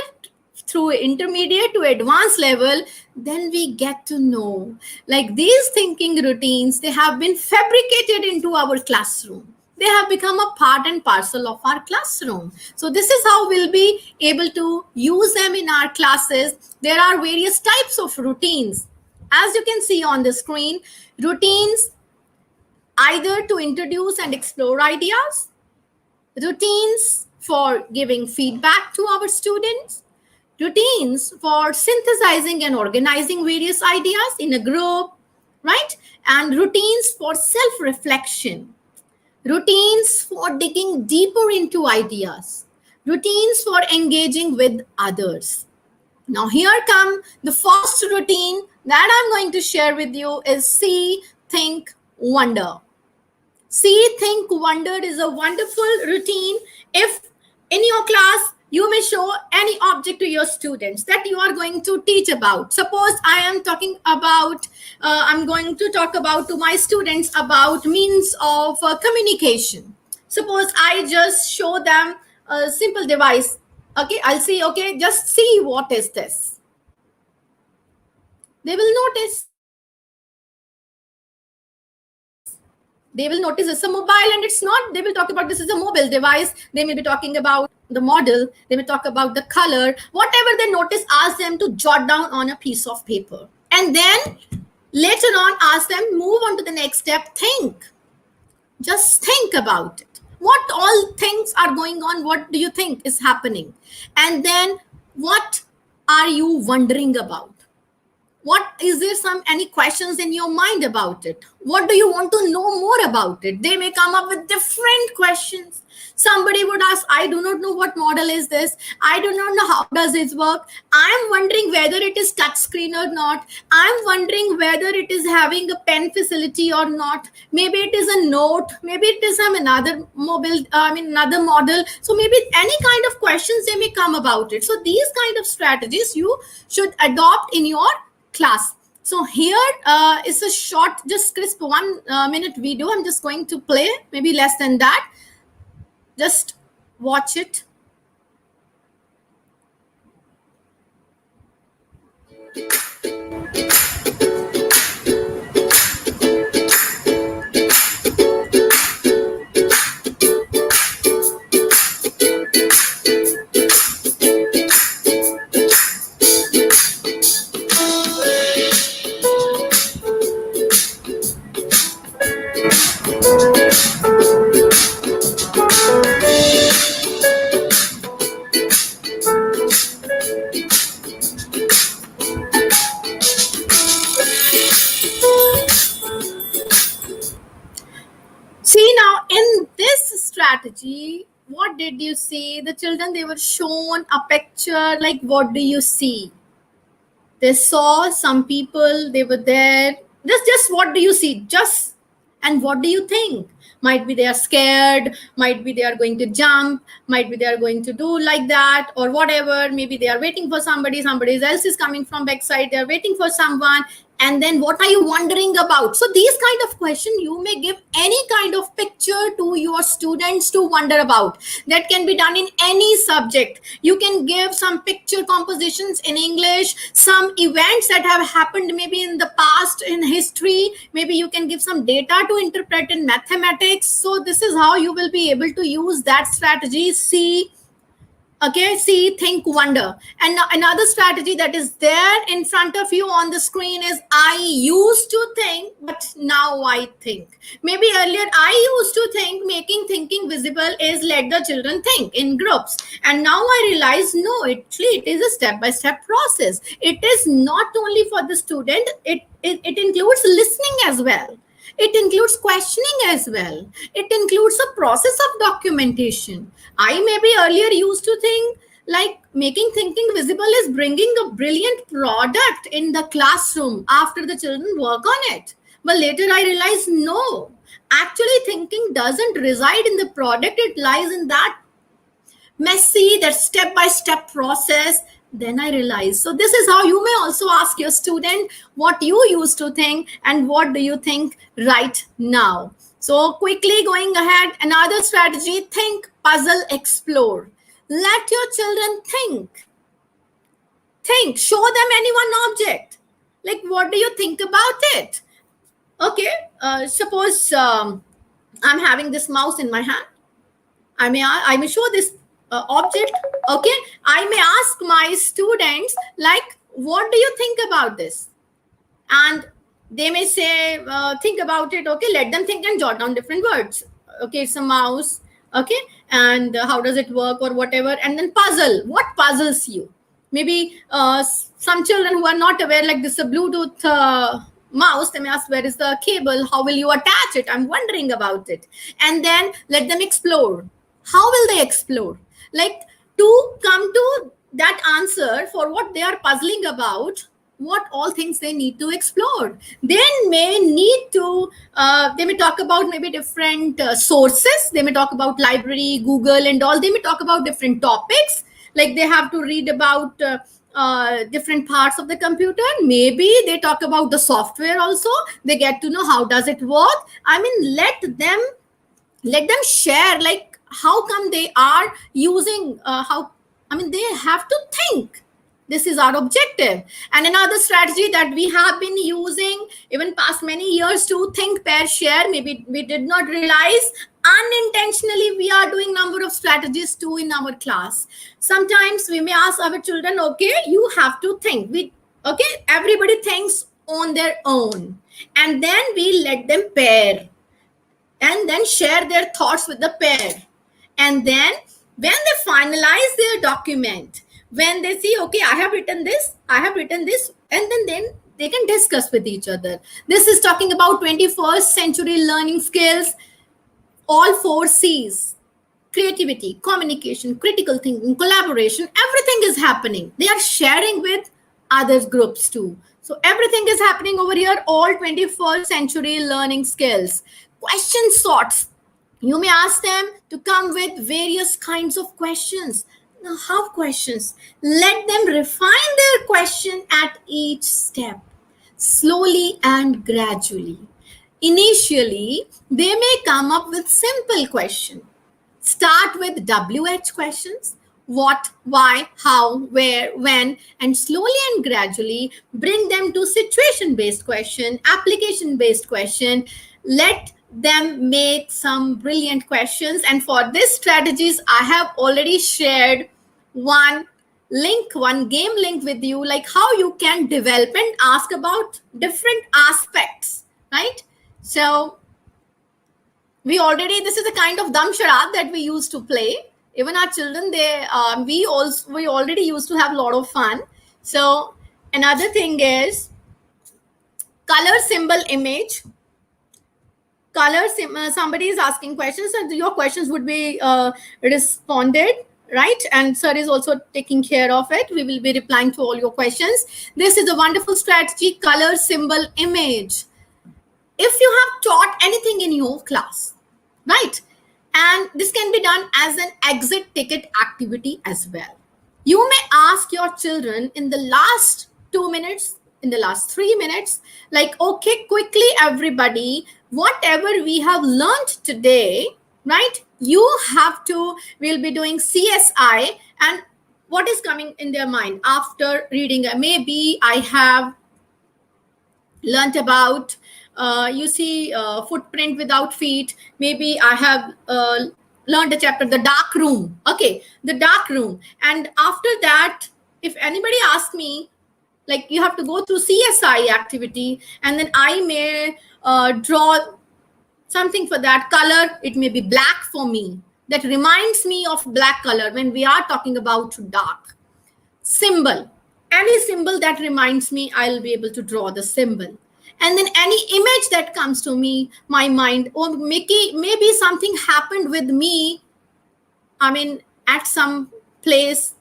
through intermediate to advanced level, then we get to know, like, these thinking routines, they have been fabricated into our classroom. They have become a part and parcel of our classroom. So this is how we'll be able to use them in our classes. There are various types of routines. As you can see on the screen, routines either to introduce and explore ideas, routines for giving feedback to our students, routines for synthesizing and organizing various ideas in a group, right? And routines for self-reflection, routines for digging deeper into ideas, routines for engaging with others. Now here come the first routine that I'm going to share with you is See, Think, Wonder. See, Think, Wonder is a wonderful routine. If in your class You may show any object to your students that you are going to teach about. Suppose I am talking about, I'm going to talk about to my students about means of communication. Suppose I just show them a simple device. Okay, I'll say, okay, just see what is this. They will notice. They will notice it's a mobile and it's not. They will talk about this is a mobile device. They may be talking about the model. They may talk about the color. Whatever they notice, ask them to jot down on a piece of paper. And then later on, ask them, move on to the next step. Think. Just think about it. What all things are going on? What do you think is happening? And then what are you wondering about? What is there some any questions in your mind about it? What do you want to know more about it? They may come up with different questions. Somebody would ask, I do not know what model is this. I do not know how does it work. I'm wondering whether it is touch screen or not. I'm wondering whether it is having a pen facility or not. Maybe it is a note. Maybe it is another mobile, another model. So maybe any kind of questions they may come about it. So these kind of strategies you should adopt in your class. So here is a short, just crisp 1 minute video. I'm just going to play, maybe less than that. Just watch it. See now, in this strategy, what did you see? The children, they were shown a picture, like what do you see? They saw some people, they were there. Just what do you see? Just, and what do you think? Might be they are scared, might be they are going to jump, might be they are going to do like that or whatever. Maybe they are waiting for somebody else is coming from backside, they are waiting for someone. And then what are you wondering about? So these kind of question, you may give any kind of picture to your students to wonder about. That can be done in any subject. You can give some picture compositions in English, some events that have happened maybe in the past in history. Maybe you can give some data to interpret in mathematics. So this is how you will be able to use that strategy. See, okay, see, think, wonder. And now another strategy that is there in front of you on the screen is, I used to think but now I think. Maybe earlier I used to think making thinking visible is let the children think in groups, and now I realize no, actually it is a step-by-step process. It is not only for the student, it includes listening as well. It includes questioning as well. It includes a process of documentation. I maybe earlier used to think like making thinking visible is bringing a brilliant product in the classroom after the children work on it. But later I realized no, actually thinking doesn't reside in the product, it lies in that messy, that step-by-step process. Then I realized, so this is how you may also ask your student what you used to think and what do you think right now. So quickly going ahead, another strategy, think, puzzle, explore. Let your children think, show them any one object, like what do you think about it? Okay, suppose I'm having this mouse in my hand. I may show this object. Okay, I may ask my students like, what do you think about this? And they may say, think about it. Okay, let them think and jot down different words. Okay, it's a mouse. Okay, and how does it work or whatever. And then puzzle. What puzzles you? Maybe some children who are not aware, like this is a Bluetooth mouse, they may ask, where is the cable? How will you attach it? I'm wondering about it. And then let them explore. How will they explore? Like, to come to that answer for what they are puzzling about, what all things they need to explore. They may talk about maybe different sources. They may talk about library, Google and all. They may talk about different topics. like they have to read about different parts of the computer. Maybe they talk about the software also. They get to know how does it work. I mean, let them share, like how come they are using how, I mean, they have to think. This is our objective. And another strategy that we have been using even past many years to think, pair, share. Maybe we did not realize, unintentionally we are doing number of strategies too in our class. Sometimes we may ask our children, okay, you have to think. Okay, everybody thinks on their own, and then we let them pair and then share their thoughts with the pair. And then when they finalize their document, when they see, okay, I have written this, I have written this, and then they can discuss with each other. This is talking about 21st century learning skills, all 4 C's: creativity, communication, critical thinking, collaboration. Everything is happening. They are sharing with other groups too. So everything is happening over here, all 21st century learning skills. Question sorts. You may ask them to come with various kinds of questions. Now, how questions? Let them refine their question at each step, slowly and gradually. Initially, they may come up with simple questions. Start with WH questions: what, why, how, where, when, and slowly and gradually bring them to situation based question, application based question. Let them make some brilliant questions. And for these strategies, I have already shared one one game link with you, like how you can develop and ask about different aspects, right? So we already, this is a kind of dam charade that we used to play. Even our children, we already used to have a lot of fun. So another thing is color, symbol, image. Somebody is asking questions, and your questions would be responded, right? And sir is also taking care of it. We will be replying to all your questions. This is a wonderful strategy: color, symbol, image. If you have taught anything in your class, right, and this can be done as an exit ticket activity as well. You may ask your children in the last 2 minutes, in the last 3 minutes, like, okay, quickly, everybody, whatever we have learned today, right, you have to, we'll be doing CSI, and what is coming in their mind after reading? Maybe I have learned about footprint without feet. Maybe I have learned a chapter, the dark room. Okay, the dark room. And after that, if anybody asks me, like, you have to go through CSI activity, and then I may draw something for that color. It may be black for me. That reminds me of black color when we are talking about dark. Symbol. Any symbol that reminds me, I'll be able to draw the symbol. And then any image that comes to me, my mind, or maybe something happened with me, I mean, at some place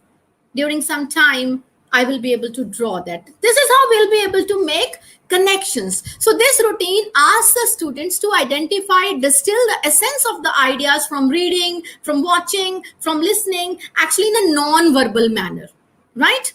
during some time, I will be able to draw that. This is how we'll be able to make connections. So this routine asks the students to identify, distill the essence of the ideas from reading, from watching, from listening, actually in a non-verbal manner, right?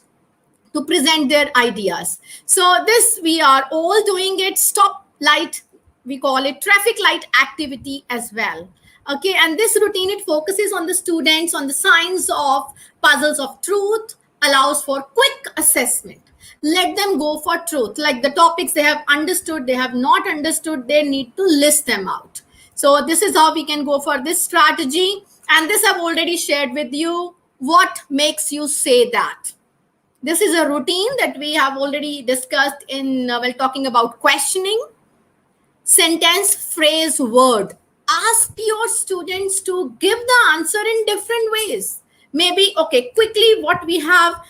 To present their ideas. So this, we are all doing it. Stop light, we call it traffic light activity as well. Okay, and this routine, it focuses on the students on the science of puzzles of truth, allows for quick assessment. Let them go for truth, like the topics they have understood, they have not understood, they need to list them out. So this is how we can go for this strategy. And this I've already shared with you. What makes you say that? This is a routine that we have already discussed in while talking about questioning. Sentence, phrase, word. Ask your students to give the answer in different ways. Maybe, okay, quickly, what we have,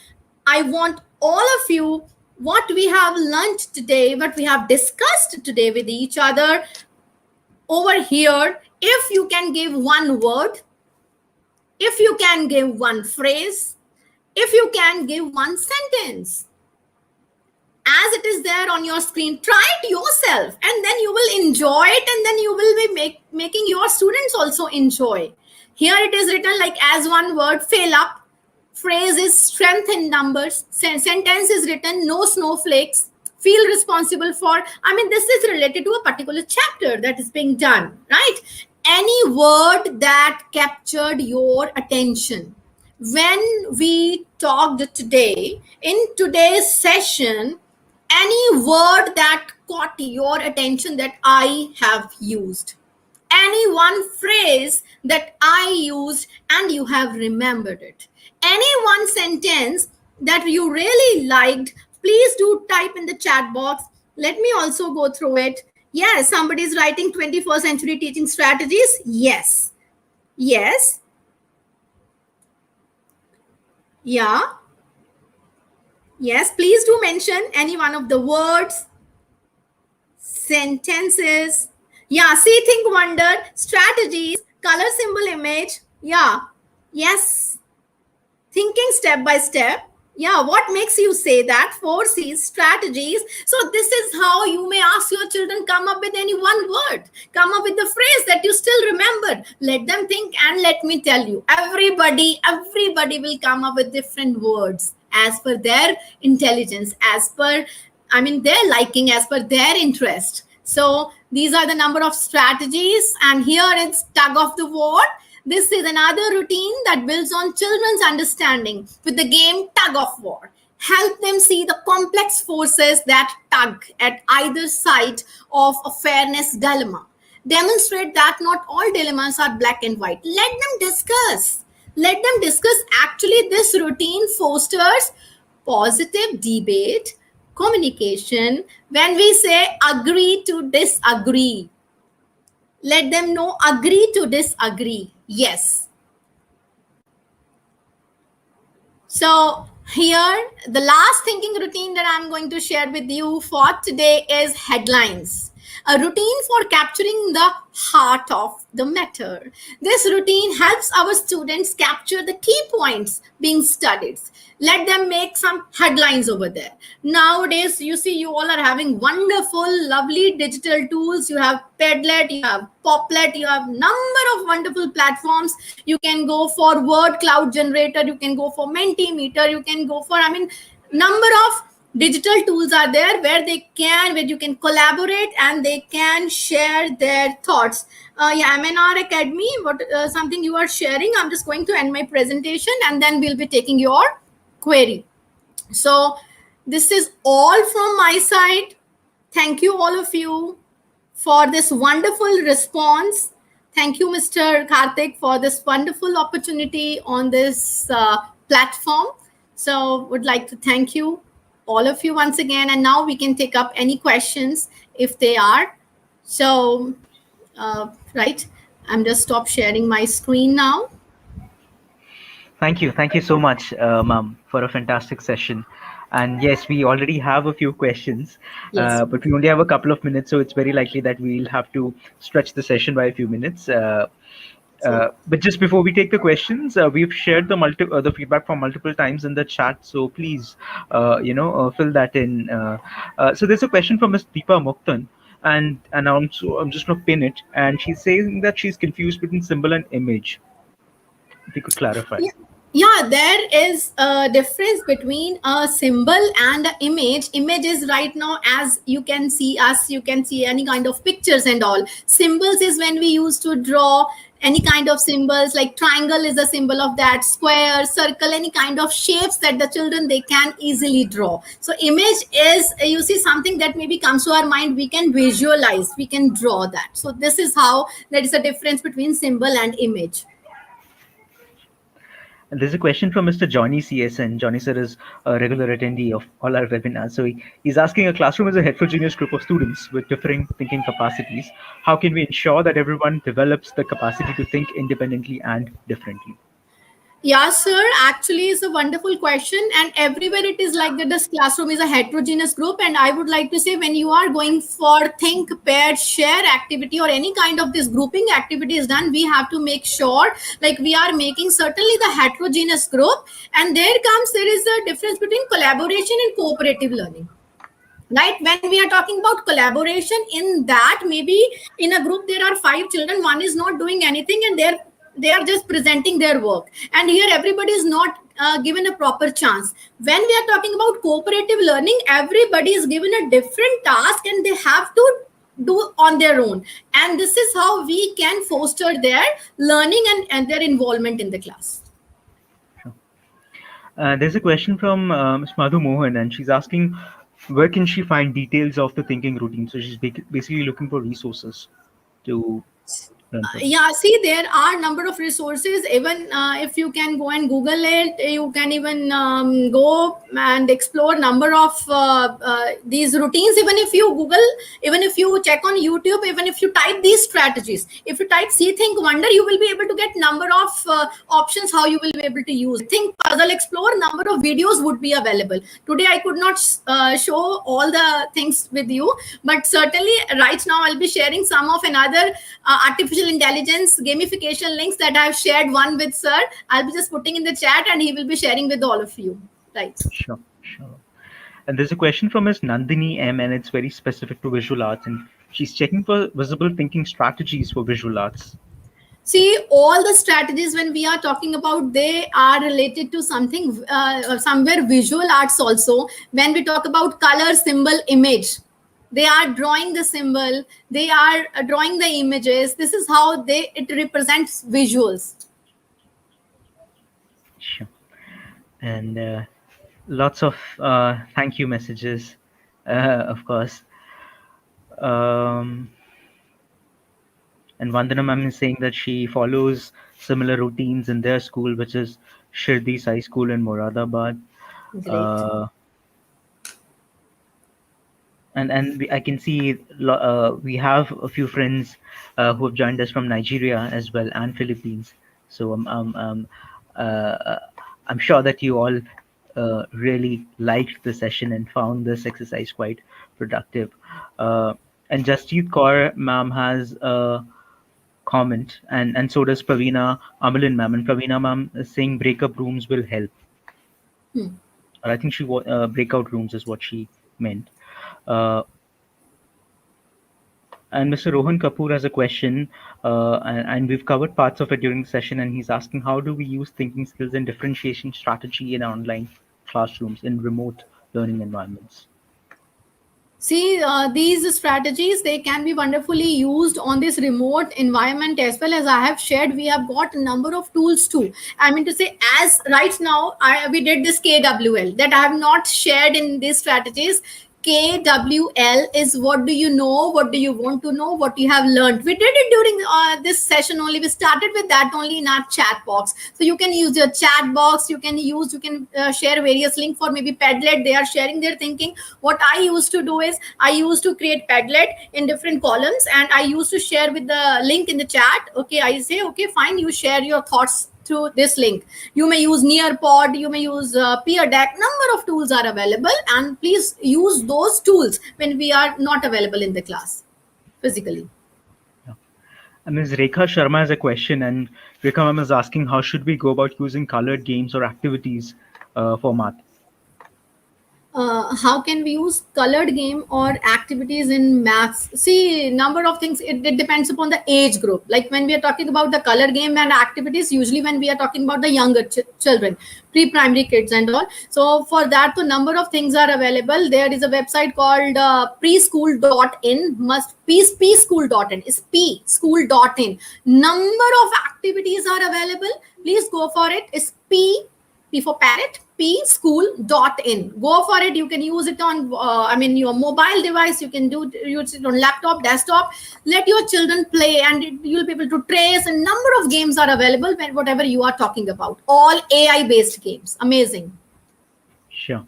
I want all of you, what we have learned today, what we have discussed today with each other, over here, if you can give one word, if you can give one phrase, if you can give one sentence, as it is there on your screen, try it yourself, and then you will enjoy it, and then you will be making your students also enjoy. Here it is written like as one word: fail up, Phrase is strength in numbers. Sentence is written no snowflakes. Feel responsible for. I mean, this is related to a particular chapter that is being done, right? Any word that captured your attention. When we talked today, in today's session, any word that caught your attention that I have used, any one phrase that I used and you have remembered it, any one sentence that you really liked, please do type in the chat box. Let me also go through it. Yes, somebody is writing 21st century teaching strategies. Yes. Yes. Yeah. Yes, please do mention any one of the words, sentences. Yeah, see, think, wonder, strategies, color, symbol, image. Yeah. Yes. Thinking step by step. Yeah, what makes you say that? 4C's, strategies. So this is how you may ask your children, come up with any one word, come up with the phrase that you still remember. Let them think, and let me tell you, everybody will come up with different words as per their intelligence, as per, I mean, their liking, as per their interest. So these are the number of strategies, and here it's tug of the war. This is another routine that builds on children's understanding with the game tug of war. Help them see the complex forces that tug at either side of a fairness dilemma. Demonstrate that not all dilemmas are black and white. Let them discuss. Let them discuss. Actually, this routine fosters positive debate, communication. When we say agree to disagree, let them know agree to disagree. Yes. So here, the last thinking routine that I'm going to share with you for today is headlines. A routine for capturing the heart of the matter. This routine helps our students capture the key points being studied. Let them make some headlines over there. Nowadays, you see, you all are having wonderful, lovely digital tools. You have Padlet, you have Poplet, you have number of wonderful platforms. You can go for word cloud generator, you can go for Mentimeter, you can go for, I mean, number of digital tools are there where you can collaborate and they can share their thoughts. Yeah, MNR Academy, what something you are sharing. I'm just going to end my presentation and then we'll be taking your query. So this is all from my side. Thank you all of you for this wonderful response. Thank you, Mr. Karthik, for this wonderful opportunity on this platform. So would like to thank you all of you once again, and now we can take up any questions if they are. So right, I'm just stop sharing my screen now. Thank you so much, ma'am, for a fantastic session. And yes, we already have a few questions, Yes. but we only have a couple of minutes, so it's very likely that we'll have to stretch the session by a few minutes. But just before we take the questions, we've shared the feedback from multiple times in the chat, so please, fill that in. So there's a question from Ms. Deepa Muktan, and I'm just going to pin it, and she's saying that she's confused between symbol and image. If you could clarify. Yeah, there is a difference between a symbol and an image. Image is right now, as you can see us, you can see any kind of pictures and all. Symbols is when we used to draw any kind of symbols, like triangle is a symbol of that, square, circle, any kind of shapes that the children, they can easily draw. So image is, you see, something that maybe comes to our mind, we can visualize, we can draw that. So this is how there is a difference between symbol and image. And there's a question from Mr. Johnny CSN. Johnny sir is a regular attendee of all our webinars. So he's asking, a classroom is a heterogeneous group of students with differing thinking capacities. How can we ensure that everyone develops the capacity to think independently and differently? Yeah, sir. Actually, it's a wonderful question. And everywhere it is like that, this classroom is a heterogeneous group. And I would like to say, when you are going for think, pair, share activity or any kind of this grouping activity is done, we have to make sure like we are making certainly the heterogeneous group. And there is a difference between collaboration and cooperative learning. Right, when we are talking about collaboration, in that maybe in a group there are 5 children, one is not doing anything and they are just presenting their work, and here everybody is not given a proper chance. When we are talking about cooperative learning, everybody is given a different task and they have to do on their own, and this is how we can foster their learning and their involvement in the class. There's a question from Ms. Madhu Mohan, and she's asking where can she find details of the thinking routine. So she's basically looking for resources to learn from. Yeah, see, there are number of resources. Even if you can go and Google it, you can even go and explore number of these routines. Even if you Google, even if you check on YouTube, even if you type these strategies, if you type See Think Wonder, you will be able to get number of options how you will be able to use. Think Puzzle Explore, number of videos would be available. Today I could not show all the things with you, but certainly right now I'll be sharing some of another artificial intelligence gamification links that I've shared one with sir. I'll be just putting in the chat and he will be sharing with all of you. Right. Sure. And there's a question from Ms. Nandini M, and it's very specific to visual arts, and she's checking for visible thinking strategies for visual arts. See, all the strategies when we are talking about, they are related to something somewhere visual arts also. When we talk about color, symbol, image, they are drawing the symbol, they are drawing the images. This is how it represents visuals. Sure. And lots of thank you messages, of course. And Vandana ma'am is saying that she follows similar routines in their school, which is Shirdi Sai School in Moradabad. Great. And I can see we have a few friends who have joined us from Nigeria as well and Philippines. So I'm sure that you all really liked the session and found this exercise quite productive. And Jasjeet Kaur ma'am has a comment, and so does Pravina Amalin ma'am. And Pravina ma'am is saying breakup rooms will help. Or I think breakout rooms is what she meant. And Mr. Rohan Kapoor has a question, and we've covered parts of it during the session, and he's asking how do we use thinking skills and differentiation strategy in online classrooms in remote learning environments? See, these strategies, they can be wonderfully used on this remote environment as well. As I have shared, we have got a number of tools too. I mean to say, as right now, we did this KWL that I have not shared in these strategies. KWL is what do you know, what do you want to know, what you have learned. We did it during this session only. We started with that only in our chat box. So you can use your chat box. You can share various links for maybe Padlet. They are sharing their thinking. What I used to do is I used to create Padlet in different columns, and I used to share with the link in the chat. Okay, I say, okay, fine, you share your thoughts through this link. You may use Nearpod, you may use Peer Deck. Number of tools are available, and please use those tools when we are not available in the class physically. Yeah. And Ms. Rekha Sharma has a question, and Rekha ma'am is asking how should we go about using colored games or activities for math? How can we use colored game or activities in maths? See, number of things. It depends upon the age group. Like when we are talking about the color game and activities, usually when we are talking about the younger children, pre-primary kids and all. So for that, the number of things are available. There is a website called preschool.in. Pschool.in is pschool.in. Number of activities are available. Please go for it. It's P for parrot, pschool.in. Go for it. You can use it on your mobile device. You can use it on laptop, desktop. Let your children play, and you'll be able to trace. A number of games are available when whatever you are talking about. All AI based games. Amazing. Sure.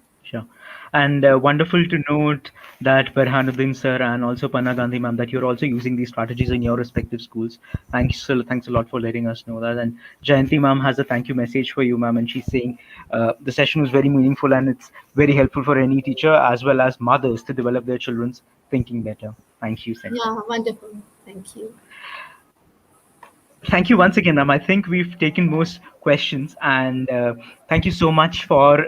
And wonderful to note that Farhanuddin sir and also Panna Gandhi ma'am that you're also using these strategies in your respective schools. Thanks a lot for letting us know that. And Jayanti ma'am has a thank you message for you, ma'am, and she's saying the session was very meaningful and it's very helpful for any teacher as well as mothers to develop their children's thinking better. Thank you, Santa. Yeah, wonderful. Thank you. Thank you once again, ma'am. I think we've taken most questions, and thank you so much for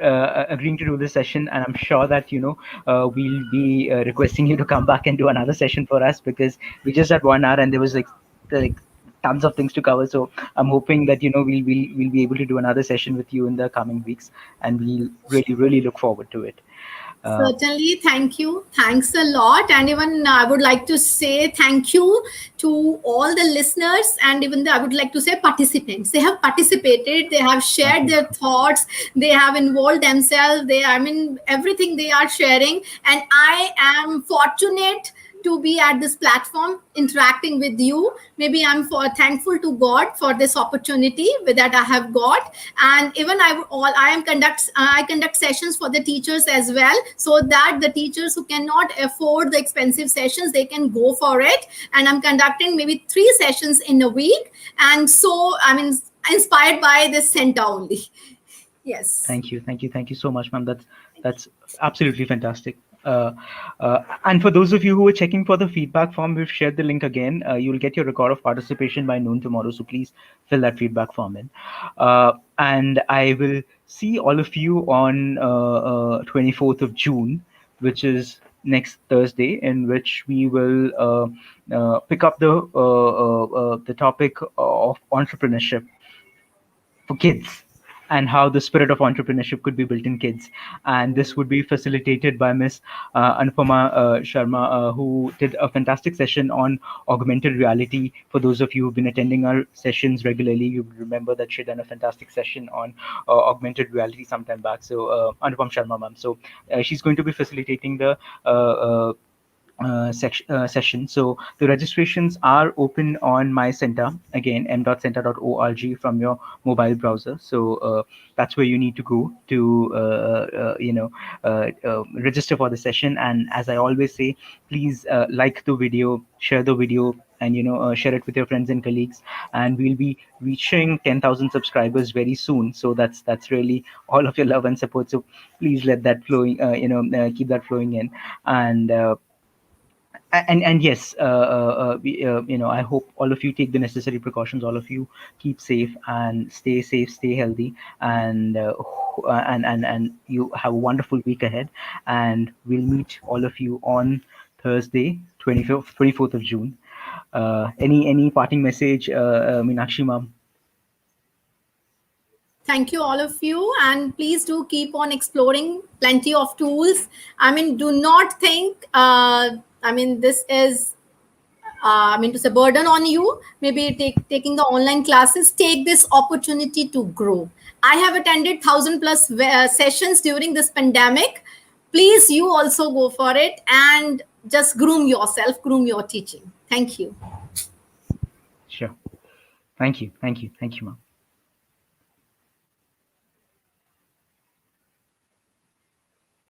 agreeing to do this session. And I'm sure that we'll be requesting you to come back and do another session for us, because we just had 1 hour and there was like tons of things to cover. So I'm hoping that we'll be able to do another session with you in the coming weeks, and we'll really look forward to it. Uh, Certainly, thank you. Thanks a lot. And even I would like to say thank you to all the listeners, and even I would like to say participants. They have participated, they have thank shared you. their thoughts, they have involved themselves. I mean, everything they are sharing. And I am fortunate to be at this platform interacting with you. Maybe I'm for thankful to God for this opportunity that I have got. And even I conduct sessions for the teachers as well, so that the teachers who cannot afford the expensive sessions, they can go for it. And I'm conducting maybe 3 sessions in a week. And so I mean, inspired by this center only. Yes. Thank you so much, ma'am. That's absolutely fantastic. And for those of you who are checking for the feedback form, we've shared the link again. You'll get your record of participation by noon tomorrow, so please fill that feedback form in. And I will see all of you on 24th of June, which is next Thursday, in which we will pick up the topic of entrepreneurship for kids, and how the spirit of entrepreneurship could be built in kids. And this would be facilitated by Miss Anupama Sharma, who did a fantastic session on augmented reality. For those of you who've been attending our sessions regularly, you remember that she done a fantastic session on augmented reality sometime back. So Anupam Sharma, ma'am. So she's going to be facilitating the session. So the registrations are open on my center, again m.center.org, from your mobile browser. So that's where you need to go to register for the session. And as I always say, please like the video, share the video, and share it with your friends and colleagues. And we'll be reaching 10,000 subscribers very soon. So that's really all of your love and support. So please let that flowing, keep that flowing in. And yes, I hope all of you take the necessary precautions. All of you keep safe, stay healthy, and you have a wonderful week ahead. And we'll meet all of you on Thursday, 24th of June. Any parting message, Meenakshi ma'am? Thank you, all of you. And please do keep on exploring plenty of tools. I mean, do not think, this is, to say burden on you. Maybe taking the online classes, take this opportunity to grow. I have attended 1,000+ sessions during this pandemic. Please, you also go for it and just groom yourself, groom your teaching. Thank you. Sure. Thank you, ma'am.